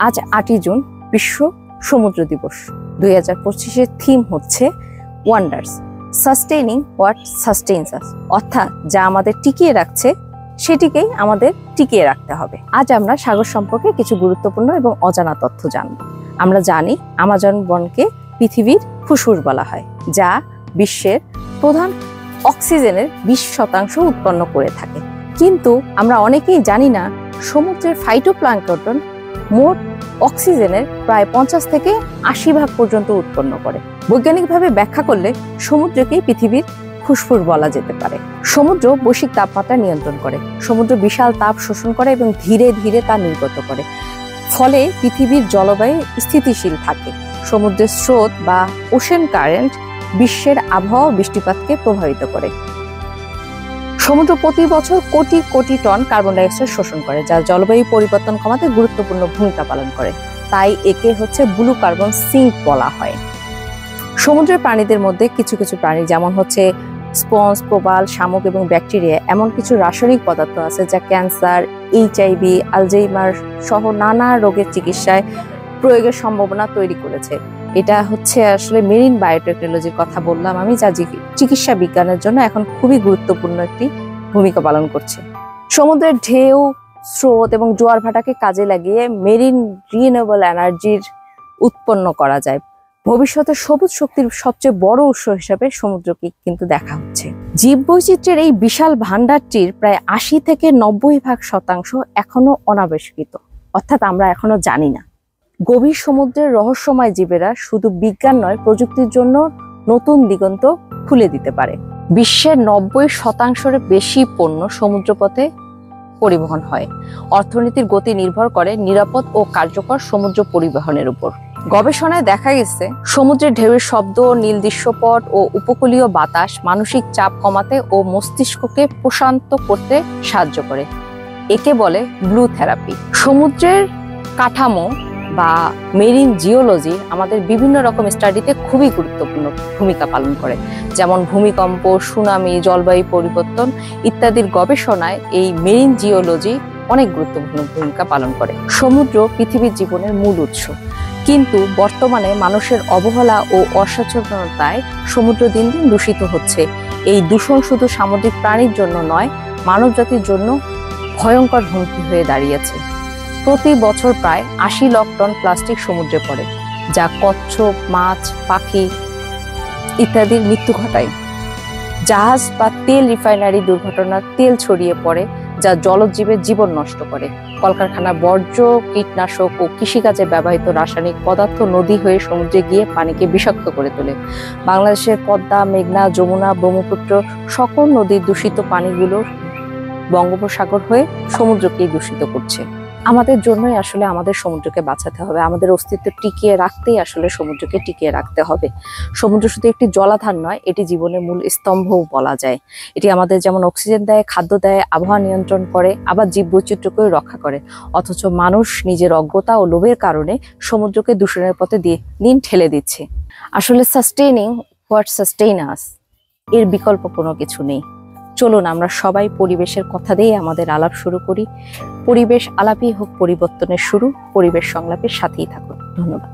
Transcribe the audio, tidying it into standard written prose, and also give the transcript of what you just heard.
আজ 8ই জুন বিশ্ব সমুদ্র দিবস। 2025-এর থিম হচ্ছে ওয়ান্ডার্স, সাস্টেইনিং হোয়াট সাস্টেইনস আস, অর্থাৎ যা আমাদের টিকিয়ে রাখছে সেটিকেই আমাদের টিকিয়ে রাখতে হবে। আজ আমরা সাগর সম্পর্কে কিছু গুরুত্বপূর্ণ এবং অজানা তথ্য জানব। আমরা জানি আমাজন বনকে পৃথিবীর ফুসফুস বলা হয়, যা বিশ্বের প্রধান অক্সিজেনের 20% উৎপন্ন করে থাকে। কিন্তু আমরা অনেকেই জানি না সমুদ্রের ফাইটোপ্ল্যাঙ্কটন মোট অক্সিজেনের প্রায় 50 থেকে 80% পর্যন্ত উৎপন্ন করে। বৈজ্ঞানিকভাবে ব্যাখ্যা করলে সমুদ্রকেই পৃথিবীর ফুসফুস বলা যেতে পারে। সমুদ্র বৈশ্বিক তাপমাত্রা নিয়ন্ত্রণ করে। সমুদ্র বিশাল তাপ শোষণ করে এবং ধীরে ধীরে তা নির্গত করে, ফলে পৃথিবীর জলবায়ু স্থিতিশীল থাকে। সমুদ্রের স্রোত বা ওশেন কারেন্ট বিশ্বের আবহাওয়া বৃষ্টিপাতকে প্রভাবিত করে। সমুদ্র প্রতি বছর crore crore ton carbon die oxide শোষণ করে, যা জলবায়ু পরিবর্তন কমাতে গুরুত্বপূর্ণ ভূমিকা পালন করে। তাই একে ব্লু কার্বন সিঙ্ক বলা হয়। সমুদ্রের প্রাণীদের মধ্যে কিছু কিছু প্রাণী যেমন স্পঞ্জ, প্রবাল, শামুক এবং ব্যাকটেরিয়া এমন কিছু রাসায়নিক পদার্থ আছে যা ক্যান্সার, HIV, আলজাইমার সহ নানা রোগের চিকিৎসায় প্রয়োগের সম্ভাবনা তৈরি করেছে। এটা আসলে মেরিন বায়োটেকনোলজির কথা বললাম আমি, যা চিকিৎসা বিজ্ঞানের জন্য এখন খুবই গুরুত্বপূর্ণ একটি ভূমিকা পালন করছে। সমুদ্রের ঢেউ, স্রোত এবং জোয়ার ভাটাকে কাজে লাগিয়ে মেরিন রিনিউয়েবল এনার্জির উৎপন্ন করা যায়। ভবিষ্যতে সবুজ শক্তির সবচেয়ে বড় উৎস হিসাবে সমুদ্রকে কিন্তু দেখা হচ্ছে। জীববৈচিত্র্যের এই বিশাল ভান্ডারটির প্রায় 80 থেকে 90% এখনো অনাবিষ্কৃত, অর্থাৎ আমরা এখনো জানি না। গভীর সমুদ্রের রহস্যময় জীবেরা শুধু বিজ্ঞান নয়, প্রযুক্তির জন্য নতুন দিগন্ত খুলে দিতে পারে। বিশ্বের 90%-এর বেশি পণ্য সমুদ্রপথে পরিবহন হয়। অর্থনীতির গতি নির্ভর করে নিরাপদ ও কার্যকর সমুদ্র পরিবহনের উপর। গবেষণায় দেখা গেছে সমুদ্রের ঢেউয়ের শব্দ, নীল দৃশ্যপট ও উপকূলীয় বাতাস মানসিক চাপ কমাতে ও মস্তিষ্ককে প্রশান্ত করতে সাহায্য করে। একে বলে ব্লু থেরাপি। সমুদ্রের কাঠামো বা মেরিন জিওলজি আমাদের বিভিন্ন রকম স্টাডিতে খুবই গুরুত্বপূর্ণ ভূমিকা পালন করে, যেমন ভূমিকম্প, সুনামি, জলবায়ু পরিবর্তন ইত্যাদির গবেষণায় এই মেরিন জিওলজি অনেক গুরুত্বপূর্ণ ভূমিকা পালন করে। সমুদ্র পৃথিবীর জীবনের মূল উৎস, কিন্তু বর্তমানে মানুষের অবহেলা ও অসচেতনতায় সমুদ্র দিন দিন দূষিত হচ্ছে। এই দূষণ শুধু সামুদ্রিক প্রাণীর জন্য নয়, মানব জাতির জন্য ভয়ঙ্কর হুমকি হয়ে দাঁড়িয়েছে। প্রতি বছর প্রায় 80 লাখ টন প্লাস্টিক সমুদ্রে পড়ে, যা কচ্ছপ, মাছ, পাখি ইত্যাদির মৃত্যু ঘটায়। জাহাজ বা তেল রিফাইনারি দুর্ঘটনার তেল ছড়িয়ে পড়ে, যা জলজীবের জীবন নষ্ট করে। কলকারখানার বর্জ্য, কীটনাশক ও কৃষিকাজে ব্যবহৃত রাসায়নিক পদার্থ নদী হয়ে সমুদ্রে গিয়ে পানিকে বিষাক্ত করে তোলে। বাংলাদেশের পদ্মা, মেঘনা, যমুনা, ব্রহ্মপুত্র সকল নদীর দূষিত পানিগুলো বঙ্গোপসাগর হয়ে সমুদ্রকেই দূষিত করছে। আমাদের জন্যই আসলে আমাদের সমুদ্রকে বাঁচাতে হবে। আমাদের অস্তিত্ব টিকিয়ে রাখতেই আসলে সমুদ্রকে টিকিয়ে রাখতে হবে। সমুদ্র শুধু একটি জলাধার নয়, এটি জীবনের মূল স্তম্ভও বলা যায়। এটি আমাদের যেমন অক্সিজেন দেয়, খাদ্য দেয়, আবহাওয়া নিয়ন্ত্রণ করে, আবার জীববৈচিত্র্যকেও রক্ষা করে। অথচ মানুষ নিজের অজ্ঞতা ও লোভের কারণে সমুদ্রকে দূষণের পথে দিন ঠেলে দিচ্ছে। আসলে সাস্টেইনিং হোয়াট সাস্টেইন আস এর বিকল্প কোনো কিছু নেই। চলুন আমরা সবাই পরিবেশের কথা দিয়ে আমাদের আলাপ শুরু করি। পরিবেশ আলাপই হোক পরিবর্তনের শুরু। পরিবেশ সংলাপের সাথেই থাকুন। ধন্যবাদ।